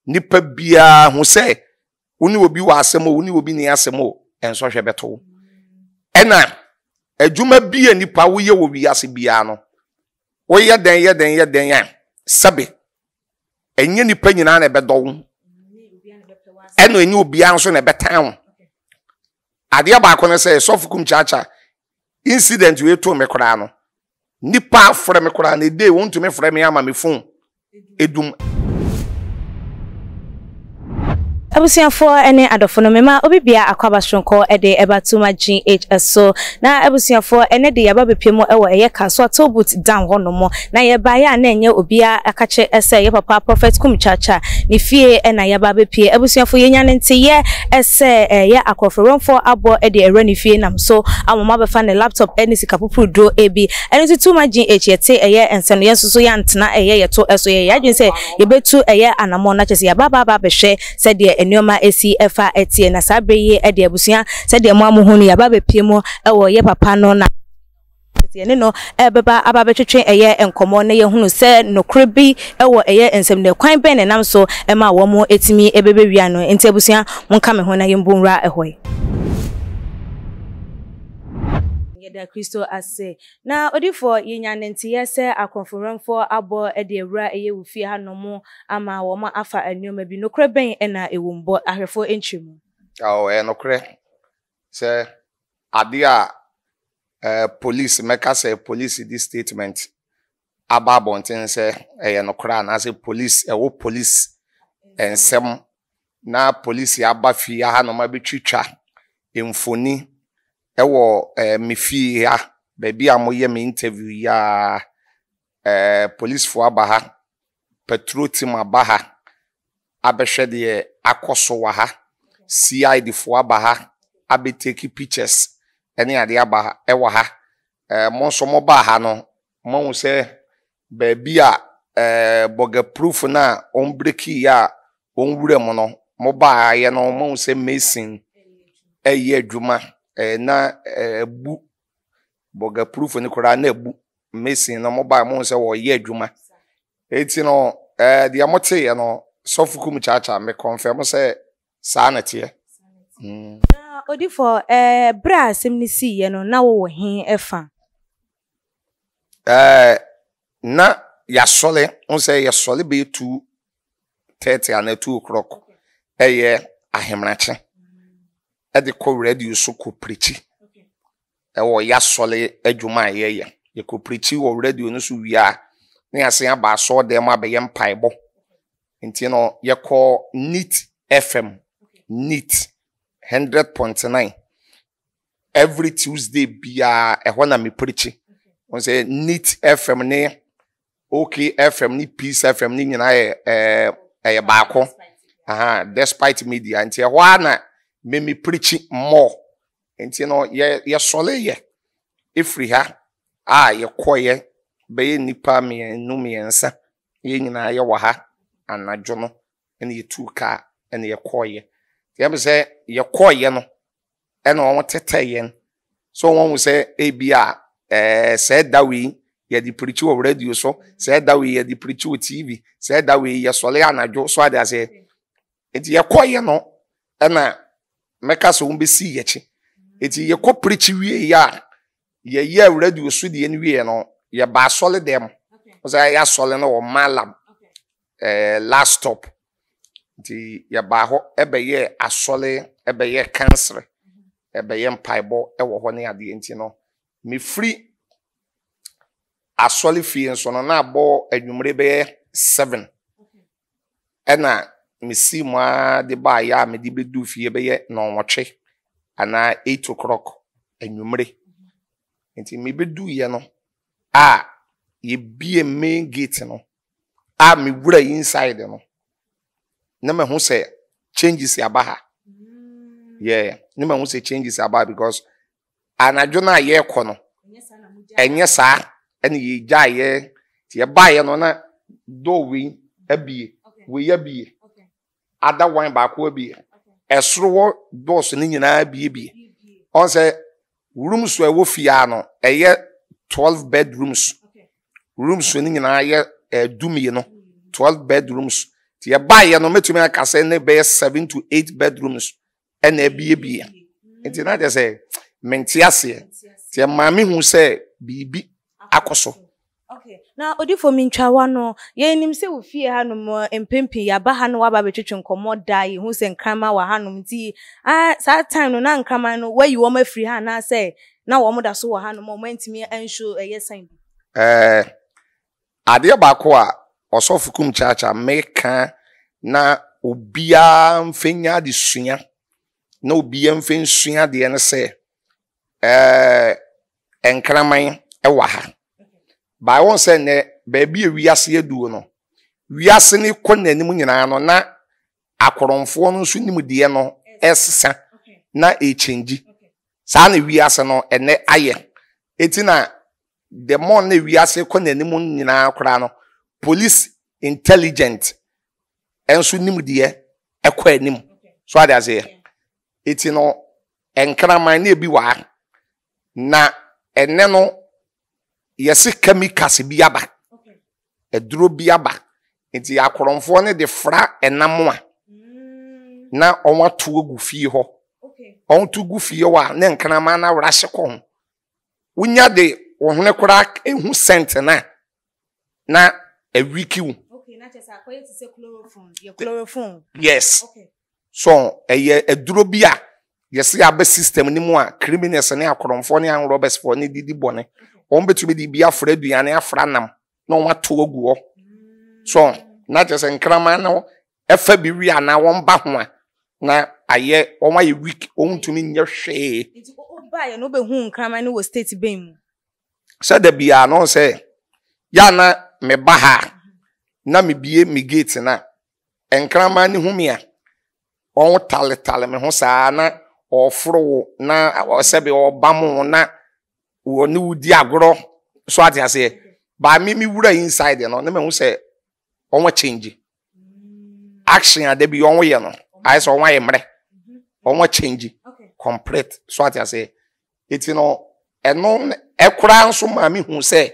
nipa bia hu se woni obi wa asemo woni obi ni asemo enso hwe beto ena adwuma bia nipa wo ye wo wiase bia no wo ye den ya sabe enye nipa nyina na bedo eno enye obi anso na betan ade ba ko ne se sofukum chacha incident we to me kora no nipa afre me kora na dey won to me frɛ me ama me phone edum Abusiafo ene adofo no mema obibia akwaba shonko ede ebatuma GHS so na abusiafo ene de yaba bepemo ewo eye kaso atobut down honomo na yeba ya na enye obia akache ese ye papa prophet kumchacha ni fie ena yaba bepie abusiafo yenya nte ye ese ye akroforonfo abo ede ere ni fie nam so amoma befa ne laptop ene sikapupu do ebi ene tuma GH yete eye enseno ye soso ya ntena eye yeto eso ye yadwen se yebetu eye anamo na chese yaba baba behwe se de enioma esi efa etie na sabreye ede abusia se de mo amuhunu ya baba piemo ewo ye papa no na ene no ebeba ababetwetwe eye enkomo na ye hunu se nokrebi ewo eye ensem ne kwan ben nam so ema wo mo etimi ebebewia no enti abusia monka me ho na ye mbonra ehoi da Kristo ase na odifo yenya nenti yese akonforanfo abo ede ewura eye wufie hanom ama wo ma afa anioma bi nokre ben na ewumbo ahwefo enchemu nokre se ade a police meka say police this statement ababonten se nokra na say police ewo police ensem na police abafie hanom abetwitwa emfoni ewo mefi ya baby amoye me interview ya police fo abaha patrol team abaha abehwede akoso wa ha CID fo abaha abeteki pictures ene ade abaha ewo ha monso mo baha no mo se baby a boga proof na on breaki ya on wure mo no mo baha ye no mo se mason eye adwuma na bu boga proof ni kora na bu mesin na mobile mo se wo ye adwuma eti no de amote ye no sofukum chacha me confirm se sa na tie na odifo bra semni si ye no na wo he efa na ya sole on se ya sole be 2:30 and 2 o'clock eye ahemrache ede ko radio so ko preachi ewo ya sole adwuma ye ko preachi wo radio no so wia na yase aba so de ma be ye mpaibo nti no ye ko NEAT FM NEAT 100.9 every Tuesday bia ehwo na me preachi on say NEAT FM ne OK FM ni Peace FM ni nyina ye baako despite media nti ehwo na me preaching more enti no ye sole ye efri ha ye koye be nipa me nu me ensa ye nyina ye wa ha anadwo no ene ye tuka ene ye koye ye be se ye koye no ene won tetayen so won say ebia say that we ye di preach o radio so say that we ye di preach o TV say that we ye sole anadwo so ade say enti ye koye no ena meka so umbesi yechi eti ye ko preach wie ya ye radio so de ene wie no ye ba sole dem o say ya sole no o malam last stop eti ye ba ho ebe ye asole ebe ye cancer ebe ye mpaibo ewo ho ne ade enti no me free asole fie so no na abo adwumre be 7 ena misi mwa de ba ya me di bedu fie be ye no nwotwe ana 8 o'clock anwumre enti me bedu ye no ye bie main gate no me wura inside no na me hu se changes abaha na me hu se changes abaha because anadwo na ye kɔ no enye sa ene ye gya ye ti ye ba ye no na do we abie we abie ada one baako abie esoro doors ni nyina bie on say rooms we wo fia no eye 12 bedrooms rooms ni nyina ye dumie no 12 bedrooms Ti buy no metumi aka say ne be 7 to 8 bedrooms and e bie. Nti na just say menti ase. Ti maami hu say bibi akoso. Okay. Na odifo mintwa no ye nim se wo fie hanom empempe ya ba ha no wa ba betwetwe nkomo dai hu se nkrama wa hanom ti sa time no na nkrama no wayi wo ma free ha na say na wo mo da so wa hanom mo antimi ansho sign. Ade ba ko a osofukum chacha meka na obia mfenya de sua na obia mfensua de ne se enkraman wa ha. By one say ne baby wiase edu no wiase ne konanim nyina no na akoronfo no so nim de no esesa na e change sa na wiase no ene aye etina the more na wiase konanim nyina akora no police intelligent enso nim de ekọ anim so ade ase etino enkraman na ebi wa na ene no yesi chemicals bi aba eduro bi aba nti akoronfo ne de fra enam a na onwa to ogu fie ho on to gu fie wa na nkanama na wrahye ko wunya de ohune kora ehu scent na a wiki wu na chesa akoye ti se chloroform yes so eduro bi a yesi aba system ni mu a criminals ne akoronfo ne an robbers for ne didi bone on betumi di bia fra aduane afra nam na on wato ogu ho so na just nkrama na efa bi wi ana won ba ho a na aye on wa ye week on tumi nye hwe nti o ba ye no be hu nkrama no wo state ben mu so da bia no say ya na me ba ha na me bie me gate na nkrama ni hu me a on tale me ho saa na ofro na o sebe o ba mu na woni wudi agoro so ati ase ba mi wura inside no na me hu say onwa change action ade bi onwo ye no I so onwa ye mre onwa change complete so ati ase eti no eno ekura nso ma mi hu say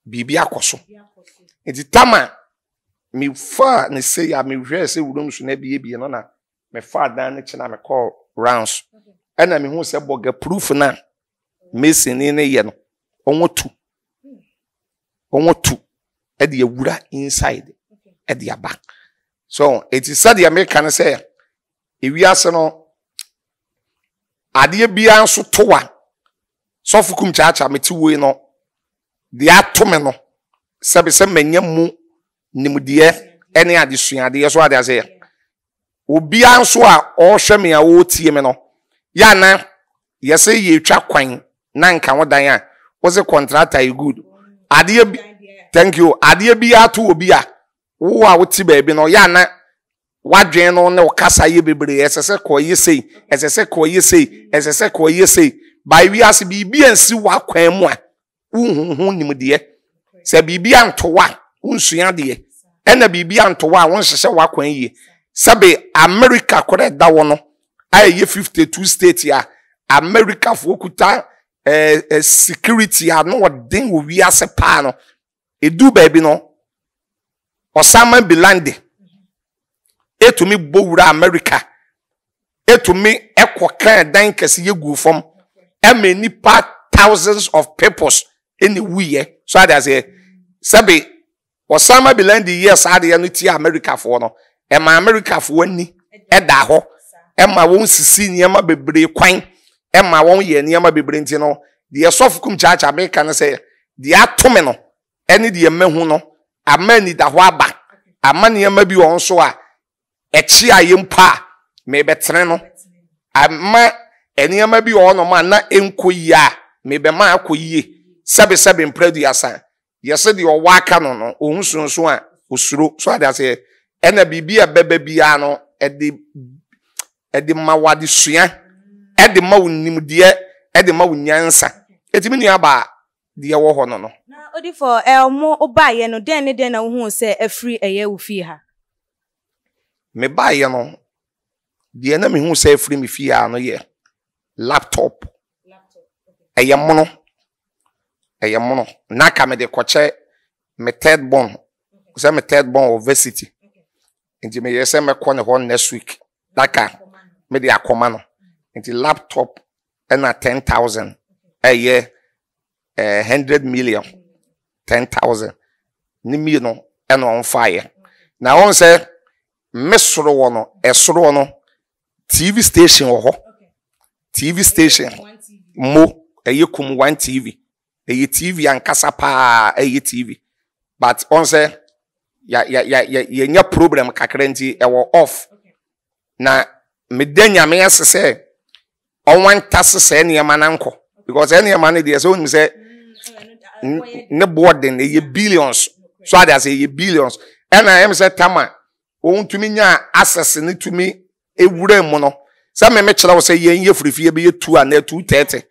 bibi akoso eti tama mi fa ne say ya mi hwe say wurum so na bi no na me fa dan ne china me call rounds ena mi hu say boga proof na Mason in a yen on two at the wura inside at the back. So it is said the American say if we are no Adia Bian so toa Sofukum chacha me 2 way no the atomeno sabe some menyamu nimudie any addition de so ade say obian so a o hwe me a wo tie me no ya na yese ye twa kwan na nka wodan a was a contractor you good ade thank you ade bi ato obi a wo a woti ba bi no ya na wadwen no ne okasa ye bebre esese ko ye sei esese ko ye sei esese ko ye sei by we as bi ansi wa kwan mu a hu nimde se bibi antowa unsua de ena bibi antowa won hye wa kwan ye sabe America kore da wo no aye 52 state ya America fo kuta security ya no den wo wi ase pa no edu ba bi no Osama bin Laden etumi bowura America etumi ekokan dan kese yegu fom many thousands of peoples anywhere so that say sabe Osama bin Laden yes ade no ti America for no e ma America for ani e da ho e ma won sisi niam bebre kwan e ma won ye niam bebre nti no de sofukum church America no say de atome no ene de mahu no amani da ho aba amani niam bi won so a echi ayempa me betre no ama eniam bi won no ma na enkoyi a me be ma akoyie sebe mpradu asa yese de o waka no no ohunsunso a osuro so ade ase ena bibia bebe bia no ede mawade sua ede mawunimde ede mawunyansa etimi nua ba de wo ho no no na odifo mo obaye no den na wo hu se afri eye wo fie ha me baye no de na me hu se afri me fie ha no ye laptop eye mono na ka me de koche me third born o se me third born university nti me yese me kɔ ne hɔ next week daka me de akɔma no nti laptop na 10,000 ɛyɛ 100 million 10,000 ni mi no ɛna on fire na on sɛ me soro wɔ no ɛsoro no TV station wɔ hɔ TV station mo ɛyɛ kum one TV ɛyɛ TV ankasa pa ɛyɛ TV but on sɛ ya nya problem kakra nti ɛwɔ off na me danya me yɛse sɛ ɔwan tase sɛ nneɛma na nkɔ because nneɛma no deɛ sɛ onim sɛ ne boarding ɛyɛ billions so ade as ɛyɛ billions ɛna ɛm sɛ tama ɔntumi nya access ne tumi ewura mu no sɛ me kyerɛ wo sɛ yɛn yɛ frifie bi yɛ 2 and 2:30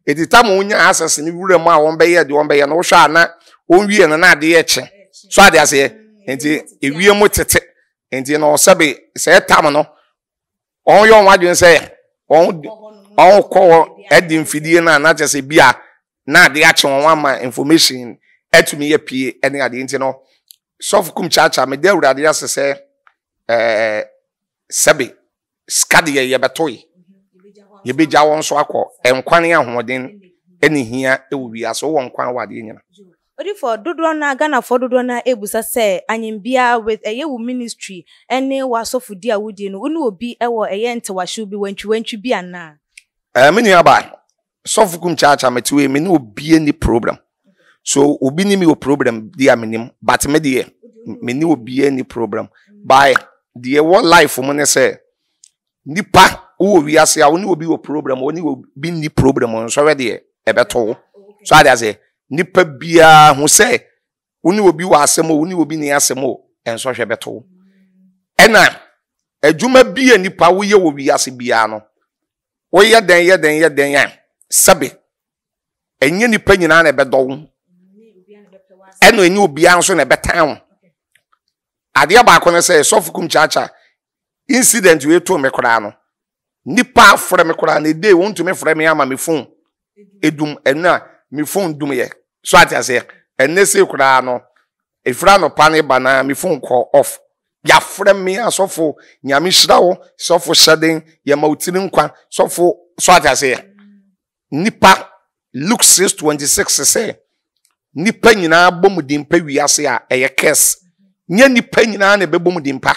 edi tama onya access ne wura mu a wɔn bɛyɛ de wɔn bɛyɛ no hwɛ ana onwie no na ade yɛ kye so ade as enti ewie mu tete enti no sɛbe sɛ tam no on yɔ wadwen sɛ on kɔ edi mfidie na kyerɛ sɛ bia na ade akye wɔn ama information etumi yɛ pie ɛne ade enti no sofukum chacha me de awurade ase sɛ sɛbe skade yɛ bɛtoyi yɛbɛgya wɔn so akɔ enkwane ahoɔden ɛne hia ɛwɔ wiase wɔ nkwan wade nyina odi for dodo na Ghana for dodo na ebusa sɛ anyimbia with eyewu ministry ene wasofudi awudie no uni obi ewo eye ntewahwe bi wantwi bi ana meni aba sofukum chacha metiwe me ne obi any program so obi ni me o problem dia menim but me de me ne obi any program by the what life mo ne sɛ nipa wo wiase a wo ne obi o program wo ne obi ni program so we de ebeto so ade ase nipa bia hu sɛ woni obi wa asɛm woni obi ni asɛm enso hwɛ beto ɛna adwuma bia nipa wo ye wo wiase bia no wo ye den ya sabe enye nipa nyina na ɛbɛdɔ wo ɛno enye obi anso na ɛbɛtan wo ade ba ko ne sɛ sofukum chacha incident we to me kora no nipa frɛ me kora na dey won to me frɛ me ama me phone edum ɛna me phone dum ye so atiase enese kura no efra no pane bana me phone call off ya frɛ me asofo nyame hyira wo sofo hyɛden ya mautiri nkwa sofo so atiase nipa Luke 6:26 say nipa nyina bomudimpa wiase a ɛyɛ curse nya nipa nyina na bebomudimpa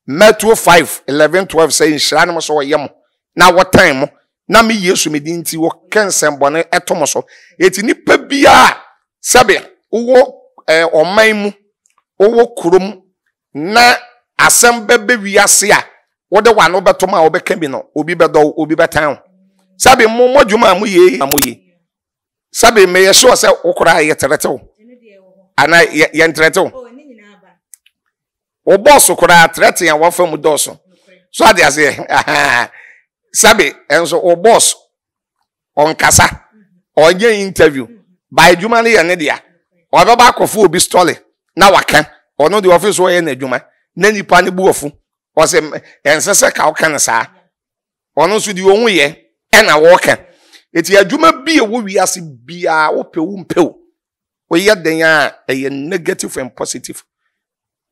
Matthew 5:11-12 say hyira no so yɛ mo na what time na me Yesu me dinti wo kensem bone etomo so eti nipa bia sebe wo oman mu wo kurom na asem bebe wiase a wo de wa no betoma wo beka bi no obi bedo obi betan sebe mo modwuma mo ye sebe me ye sure se wo kora ye teretew ana ye nteretew wo boss kora terete ya wo fa mu doso so ade ase sabe enso o boss on kasa onye interview by juma ne dia o be ba kofo obi story na waka ono the office wo ye na juma na nipa ne bu ofu o se ensese ka o kan sa ono so di ohun ye e na wo kan eti adwuma bi e wo wiase bia wo pewu mpew wo ye den a e negative and positive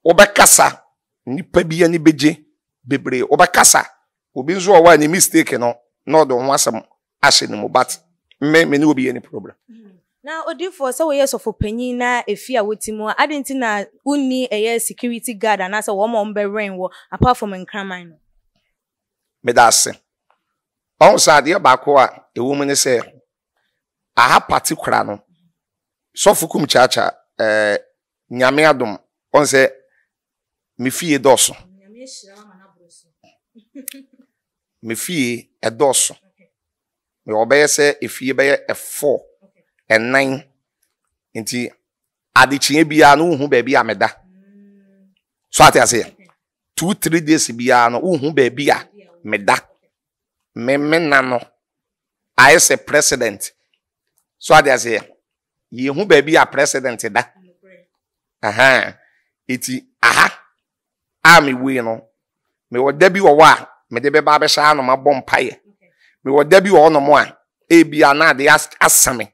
wo be kasa nipa bia ni beje bebre wo be kasa obi nso owa ni mistake no do ho asem ahye ni mo but me ne obi any problem na odifo so we yes of panyin na efi a wotimo adenti na unni eye security guard and asa wo mo mbe rain wo apart from nkraman no me da se on sa de ba ko a ewo mu ne se aha particular no so fukum chacha nyame adom on se me fie doso nyame hira ma na broso me fie edoso me obeye se efie beye e4 and 9 nti adechie bia no hu ba bia meda so ati ase 2-3 days bia no hu ba bia meda me na no I say president so ati ase ye hu ba bia president da aha iti aha ami we no me woda bi wo wa me de be ba be sha no mabom paye me woda bi wo no mo a e bia na de asame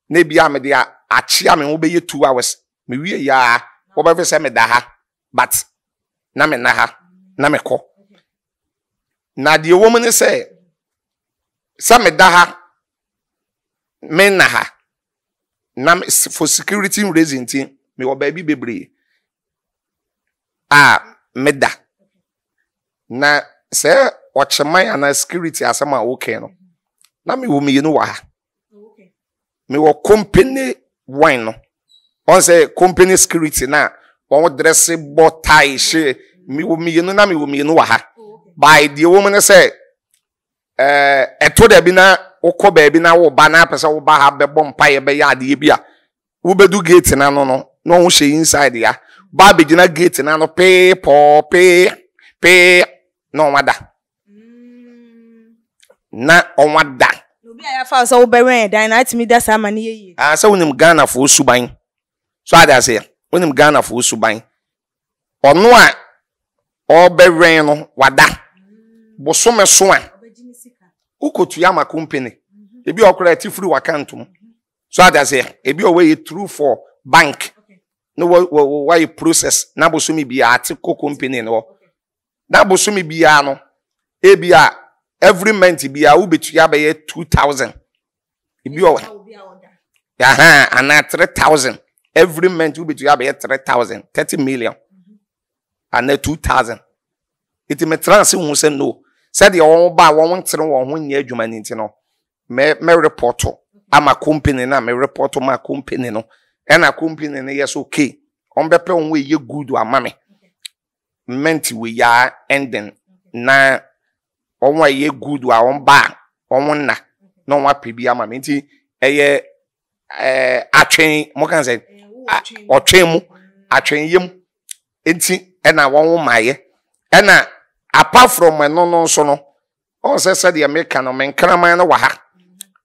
na bia me de achia me wo be ye 2 hours me wie ya wo be se me da ha but na me na ha na me ko na de wo mu ne say me da ha me na ha na for security reason tin me wo ba bi bebre me da na say ochemai ana security asema okay no na me wo me no wa ha me wo company wine no on say company security na on dress bo tie she me wo me no na me wo me no wa ha by the woman say eto da bi na ukọ ba bi na wo ba na pese wo ba ha be bom pa ye be ya de bi a wo bedu gate na no no ho she inside ya ba be gina gate na no pe no wada na on wada no bi aya fa so wo be wen dan na atimi da sa ma ne ye so wonim Ghana for suban so ada say wonim Ghana for suban ono a o be wen no wada bosome so a ukotu ya ma company ebi okra atifuru wakantum so ada say ebi o wey through for bank no why process na bosome bi atiko company no na bosome bi ya no ebi a every month bi a ubetu ya be 2000 ebi o ana 3000 every month ubetu ya be 3000 30 million ana 2000 it me trans hu se no said the on ba won tere won ho nya adwuma ni no me report ama company na me report ma company no e na company no yes okay on be pe on we ye good ama me meant we ya ending na on wa ye good wa on ba on na no wa pe bi ama me nti eye atwen mo kan say otwen mu atwen yem enti e na won ma ye e na apart from no so no on say the American no men kraman no wa ha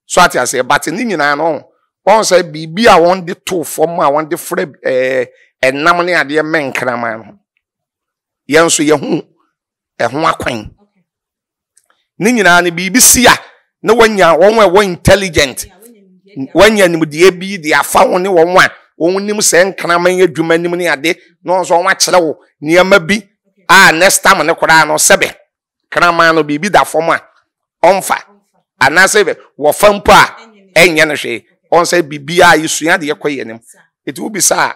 so ati say but ni nyina no on say bibi a won de to form a won de frɛ enam ne ade men kraman no yen so ye hu ho akwan ni nyina ne bibi sia na wanya won intelligent wanya nim de bi de afa won ne won nim se nkraman adwuma nim ne ade no so won akere wo niam bi next time ne kora no sebe kraman no bibi da form a onfa ana sebe wo fampo a enye no hwe on say bibi a yesua de yekoye nim it will be sa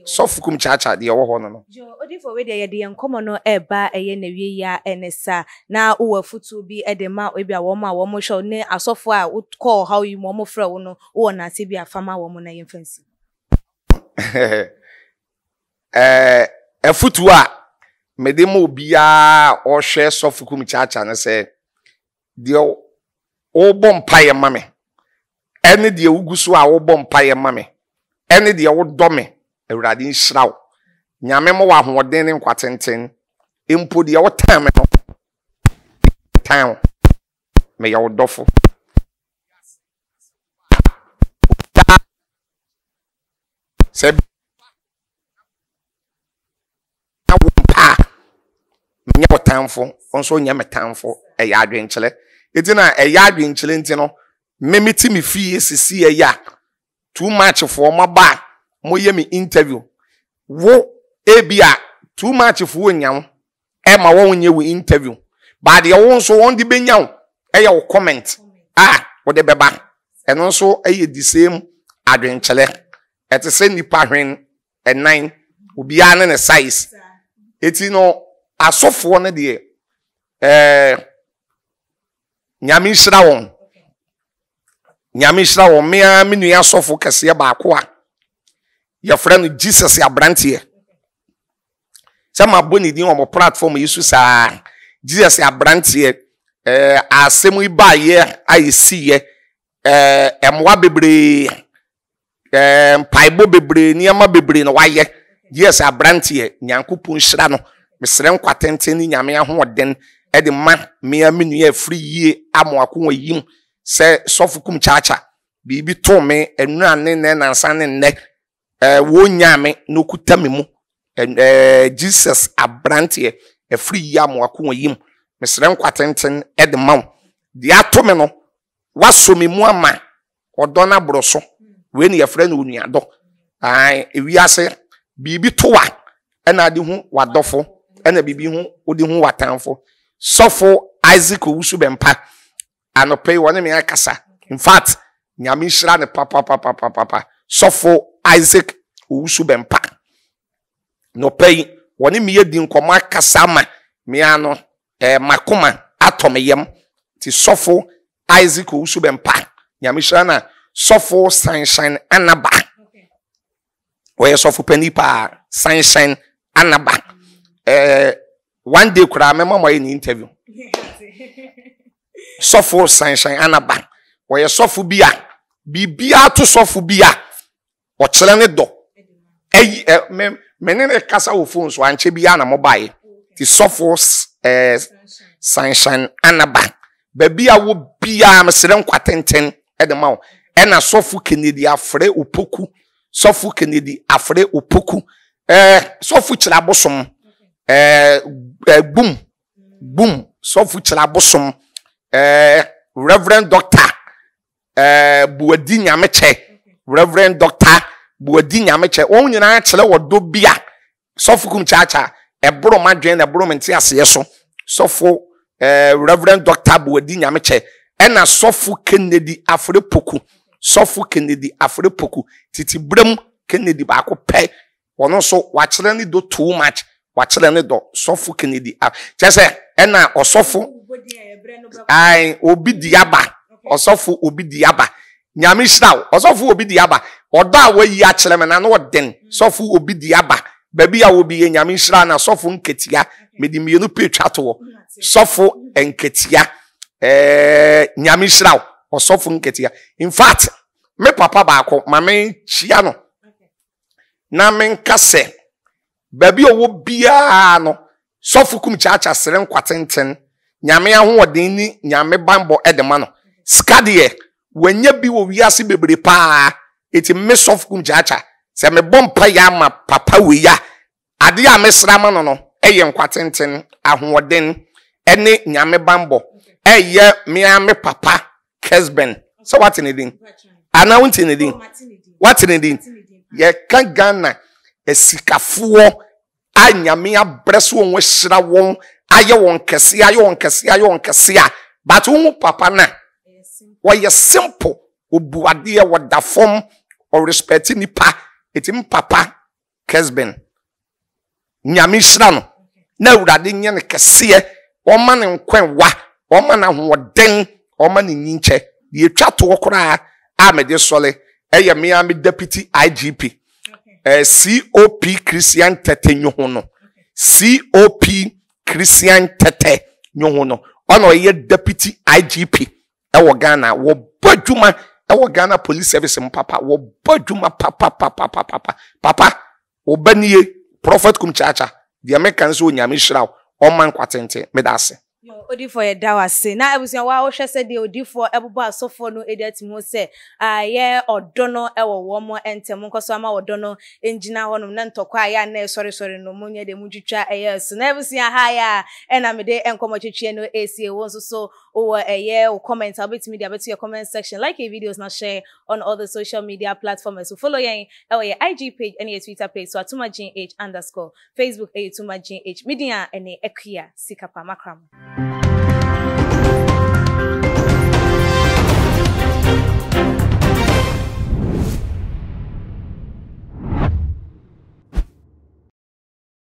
sofukum chacha de wo ho no jo odifo we de ye de enkomo no eba eye na wie ya enesa na wo futu bi e de ma obi a wo ma wo mo hwe ne asofo a call how you mo frɛ wo no wo na se bi afama wo mo na yemfansi futu a medemo bia o hwe sofukum chacha ne se de o bom paye mame ene de ugusu a wo bom paye mame ene de wo dome awurade nhyiraw nyame mo wa hoden ne nkwatenten empo de wo time no time me ya wo dofo se nya wotanfo onso nya metanfo eya adwenkyele etina eya adwenkyele ntino memeti me fie sisi eya too much for my ba mo ye me interview wo ebia too much for nyam e ma wo nye we interview ba de wo nso won de benyaw eya wo comment wo de beba eno nso eye the same adwenkyele etese nipa hwen enan obi ane ne size etino asofo ne de nyame hyira won mea me nua asofo kese ba ko a ye frɛ no Jesus abrante sama boni din o platform yesu sa Jesus abrante asemu ba ye ayesi ye emwa bebre paibo bebre niama bebre no waye Jesus abrante nyankopon hyira no mesrɛ nkwatenten ni nyame ahoden e de ma mea me nua afri yie amoako wayim se sofukum chacha bibi to me enurane ne nansa ne nne wo nyame no kuta me mu Jesus abrante afri yie amoako wayim mesrɛ nkwatenten e de ma de ato me no waso me mu ama odona broso we ne yefrɛ no nuado ewiase bibi to wa e na de hu wadofo ena bibi hu odi hu watanfo sofo Isaac Owusu Bempa anope woni me akasa in fact nyame hira ne papa sofo Isaac Owusu Bempa no pay woni me yedi nkomo akasa ma me ano makoma atomeyem ti sofo Isaac Owusu Bempa nyame hira na sofo Sunshine Anaba we sofo panipa Sunshine Anaba one day kura me mama in interview sofo Sunshine Anaba we sofo bia bibia to sofo bia o kire ne do me ne kasa wo phone so anche bia na mobile ti sofo Sunshine Anaba babia wo bia mesere nkwatenten de ma wo na sofo Kennedy Afre Opoku sofo Kennedy Afre Opoku sofo kira bosom boom sofo kira bosom Reverend Doctor Buadi Nyameche Reverend Doctor Buadi Nyameche won nyina kire wodo bia sofo kum chacha ebro madwen ebro menti ase so sofo Reverend Doctor Buadi Nyameche ena sofo Kennedy Afre Poku sofo Kennedy Afre Poku titi brem Kennedy ba ko pe wono so wa kire ni do too much wa kire ni do sofo Kennedy chese ena osofo ai obi diaba osofo obi diaba nyame hira osofo obi diaba odo a wayi a kire me na no den sofo obi diaba baby a obi nyame hira na sofo nketia medi mienu petwa to sofo enketia nyame hira osofo nketia in fact me papa baako mame chia no na men kase baby owo bia no sofo kum chacha sere nkwatenten nyame ahoden ni nyame bambo edema no skadie wanya bi wo wiase bebre pa eti me sofo kum chacha se me bompa ya ma papa we ya ade a mesra ma no eye nkwatenten ahoden ene nyame bambo eye me papa Kesben so what in the ana wonti ne din what in the ye kan Ghana esikafuo anyame abreso won hira won aye won kese a but won papa na wo simple obuade wo da form or respect ni pa etim papa Kesben nyame hira no na urade nye ne kese o ma ne nkwenwa o ma na hoden o ma ne nyinche ye twa to okora amede sole eye me am deputy IGP COP Christian Tete nyohono COP Christian Tete nyohono ono ye deputy IGP ewo Ghana wo badwuma ewo Ghana Police Service papa wo badwuma papa wo banie prophet kum chacha the Americans so nyame hira o man kwatente medase odi for ye dawase na ebusia wa wo hwese de odi for ebubo asofo no ediatimo se aye odono ewo wo mo entem nkoso ama odono engina honum na ntokwa ya na sorry no munye de mudwitwa yes na ebusia ha ya ena me de enkomo twetwe no AC won so o eye o comment abetimi de abetu your comment section like your videos na share on all the social media platforms so follow yen your IG page and your Twitter page so @tumaginh_ Facebook @tumaginh media ene ekia sikapa makram.